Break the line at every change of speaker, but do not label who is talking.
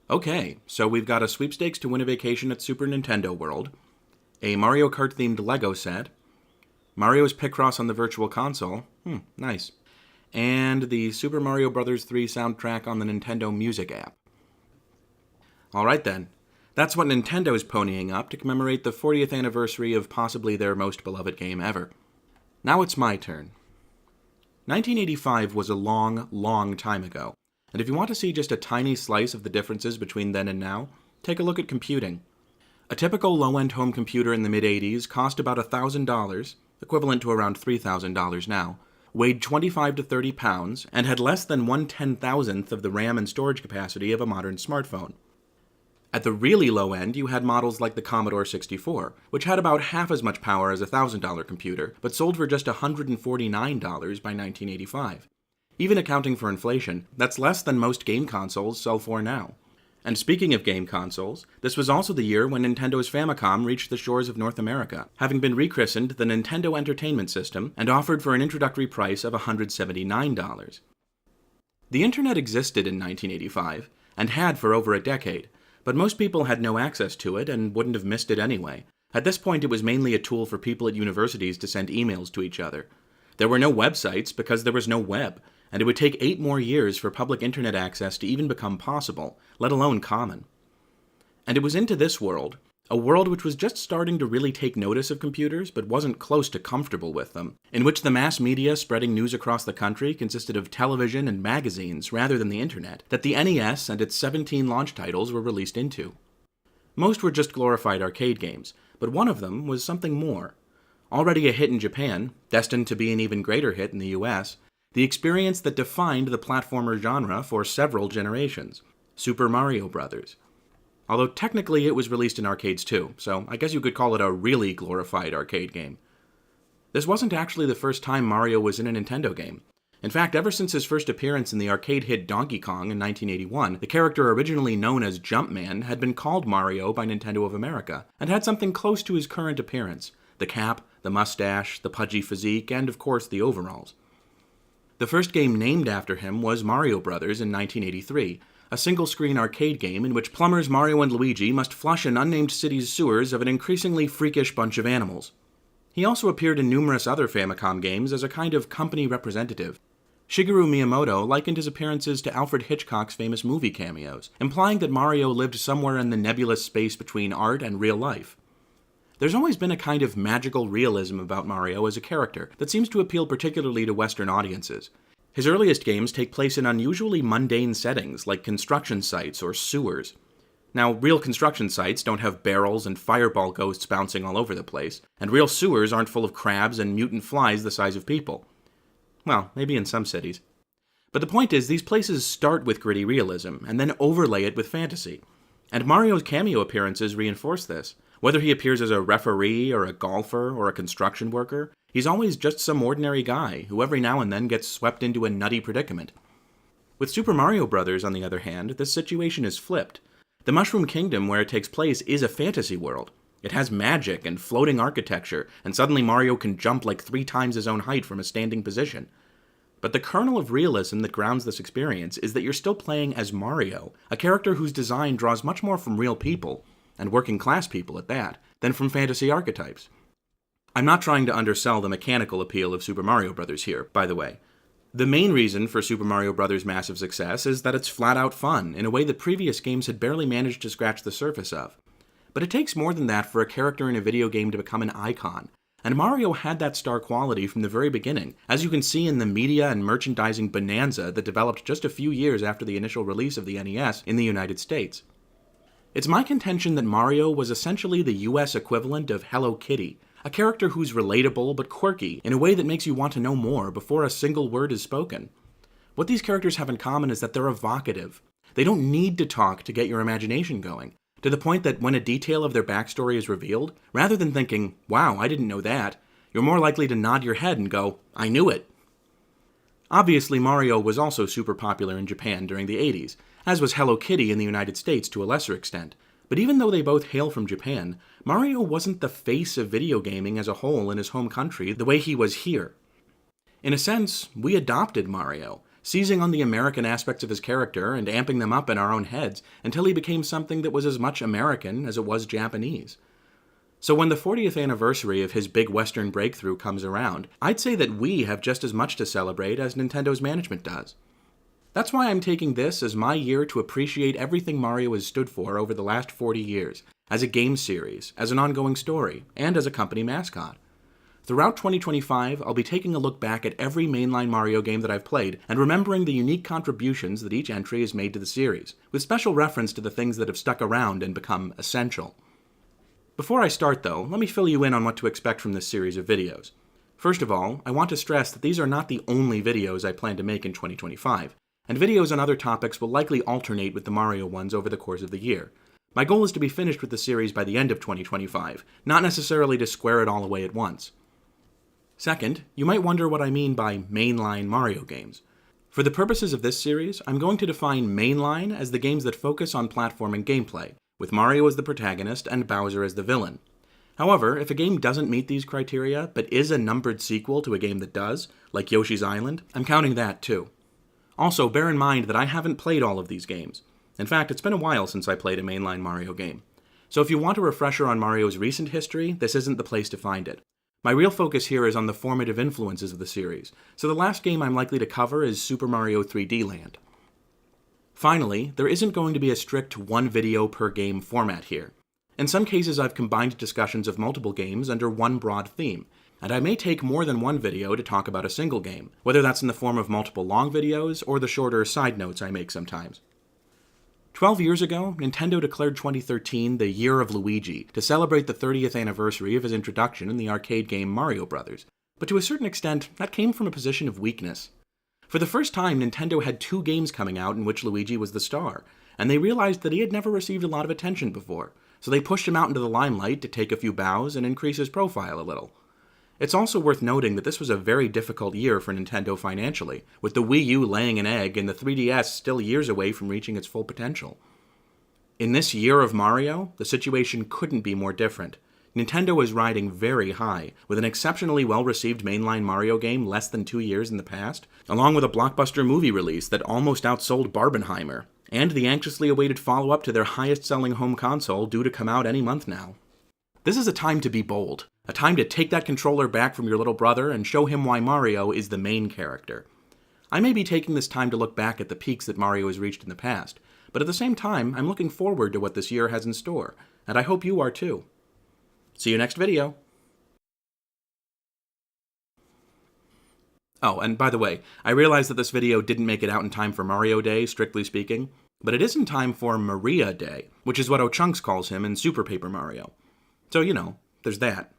Okay, so we've got a sweepstakes to win a vacation at Super Nintendo World, a Mario Kart-themed Lego set, Mario's Picross on the Virtual Console, nice, and the Super Mario Bros. 3 soundtrack on the Nintendo Music app. Alright then, that's what Nintendo's ponying up to commemorate the 40th anniversary of possibly their most beloved game ever. Now it's my turn. 1985 was a long, long time ago. And if you want to see just a tiny slice of the differences between then and now, take a look at computing. A typical low-end home computer in the mid-80s cost about $1,000, equivalent to around $3,000 now, weighed 25 to 30 pounds, and had less than 1/10,000th of the RAM and storage capacity of a modern smartphone. At the really low end, you had models like the Commodore 64, which had about half as much power as a $1,000 computer, but sold for just $149 by 1985. Even accounting for inflation, that's less than most game consoles sell for now. And speaking of game consoles, this was also the year when Nintendo's Famicom reached the shores of North America, having been rechristened the Nintendo Entertainment System and offered for an introductory price of $179. The internet existed in 1985, and had for over a decade, but most people had no access to it and wouldn't have missed it anyway. At this point, it was mainly a tool for people at universities to send emails to each other. There were no websites because there was no web, and it would take 8 more years for public internet access to even become possible, let alone common. And it was into this world, a world which was just starting to really take notice of computers but wasn't close to comfortable with them, in which the mass media spreading news across the country consisted of television and magazines rather than the internet, that the NES and its 17 launch titles were released into. Most were just glorified arcade games, but one of them was something more. Already a hit in Japan, destined to be an even greater hit in the US, the experience that defined the platformer genre for several generations, Super Mario Bros. Although technically it was released in arcades too, so I guess you could call it a really glorified arcade game. This wasn't actually the first time Mario was in a Nintendo game. In fact, ever since his first appearance in the arcade hit Donkey Kong in 1981, the character originally known as Jumpman had been called Mario by Nintendo of America, and had something close to his current appearance: the cap, the mustache, the pudgy physique, and of course the overalls. The first game named after him was Mario Bros. In 1983, a single-screen arcade game in which plumbers Mario and Luigi must flush an unnamed city's sewers of an increasingly freakish bunch of animals. He also appeared in numerous other Famicom games as a kind of company representative. Shigeru Miyamoto likened his appearances to Alfred Hitchcock's famous movie cameos, implying that Mario lived somewhere in the nebulous space between art and real life. There's always been a kind of magical realism about Mario as a character that seems to appeal particularly to Western audiences. His earliest games take place in unusually mundane settings like construction sites or sewers. Now, real construction sites don't have barrels and fireball ghosts bouncing all over the place, and real sewers aren't full of crabs and mutant flies the size of people. Well, maybe in some cities. But the point is, these places start with gritty realism, and then overlay it with fantasy. And Mario's cameo appearances reinforce this. Whether he appears as a referee, or a golfer, or a construction worker, he's always just some ordinary guy who every now and then gets swept into a nutty predicament. With Super Mario Bros., on the other hand, this situation is flipped. The Mushroom Kingdom where it takes place is a fantasy world. It has magic and floating architecture, and suddenly Mario can jump like 3 times his own height from a standing position. But the kernel of realism that grounds this experience is that you're still playing as Mario, a character whose design draws much more from real people, and working-class people at that, than from fantasy archetypes. I'm not trying to undersell the mechanical appeal of Super Mario Bros. Here, by the way. The main reason for Super Mario Bros.' massive success is that it's flat-out fun, in a way that previous games had barely managed to scratch the surface of. But it takes more than that for a character in a video game to become an icon, and Mario had that star quality from the very beginning, as you can see in the media and merchandising bonanza that developed just a few years after the initial release of the NES in the United States. It's my contention that Mario was essentially the US equivalent of Hello Kitty, a character who's relatable but quirky in a way that makes you want to know more before a single word is spoken. What these characters have in common is that they're evocative. They don't need to talk to get your imagination going, to the point that when a detail of their backstory is revealed, rather than thinking, wow, I didn't know that, you're more likely to nod your head and go, I knew it. Obviously, Mario was also super popular in Japan during the 80s, as was Hello Kitty in the United States to a lesser extent. But even though they both hail from Japan, Mario wasn't the face of video gaming as a whole in his home country the way he was here. In a sense, we adopted Mario, seizing on the American aspects of his character and amping them up in our own heads until he became something that was as much American as it was Japanese. So when the 40th anniversary of his big Western breakthrough comes around, I'd say that we have just as much to celebrate as Nintendo's management does. That's why I'm taking this as my year to appreciate everything Mario has stood for over the last 40 years, as a game series, as an ongoing story, and as a company mascot. Throughout 2025, I'll be taking a look back at every mainline Mario game that I've played and remembering the unique contributions that each entry has made to the series, with special reference to the things that have stuck around and become essential. Before I start, though, let me fill you in on what to expect from this series of videos. First of all, I want to stress that these are not the only videos I plan to make in 2025, and videos on other topics will likely alternate with the Mario ones over the course of the year. My goal is to be finished with the series by the end of 2025, not necessarily to square it all away at once. Second, you might wonder what I mean by mainline Mario games. For the purposes of this series, I'm going to define mainline as the games that focus on platforming gameplay, with Mario as the protagonist and Bowser as the villain. However, if a game doesn't meet these criteria, but is a numbered sequel to a game that does, like Yoshi's Island, I'm counting that too. Also, bear in mind that I haven't played all of these games. In fact, it's been a while since I played a mainline Mario game. So if you want a refresher on Mario's recent history, this isn't the place to find it. My real focus here is on the formative influences of the series, so the last game I'm likely to cover is Super Mario 3D Land. Finally, there isn't going to be a strict one video per game format here. In some cases, I've combined discussions of multiple games under one broad theme, and I may take more than one video to talk about a single game, whether that's in the form of multiple long videos or the shorter side notes I make sometimes. 12 years ago, Nintendo declared 2013 the Year of Luigi to celebrate the 30th anniversary of his introduction in the arcade game Mario Bros., but to a certain extent, that came from a position of weakness. For the first time, Nintendo had 2 games coming out in which Luigi was the star, and they realized that he had never received a lot of attention before, so they pushed him out into the limelight to take a few bows and increase his profile a little. It's also worth noting that this was a very difficult year for Nintendo financially, with the Wii U laying an egg and the 3DS still years away from reaching its full potential. In this year of Mario, the situation couldn't be more different. Nintendo is riding very high, with an exceptionally well-received mainline Mario game less than 2 years in the past, along with a blockbuster movie release that almost outsold Barbenheimer, and the anxiously awaited follow-up to their highest-selling home console due to come out any month now. This is a time to be bold, a time to take that controller back from your little brother and show him why Mario is the main character. I may be taking this time to look back at the peaks that Mario has reached in the past, but at the same time, I'm looking forward to what this year has in store, and I hope you are too. See you next video! Oh, and by the way, I realize that this video didn't make it out in time for Mario Day, strictly speaking, but it is in time for Maria Day, which is what O'Chunks calls him in Super Paper Mario. So, there's that.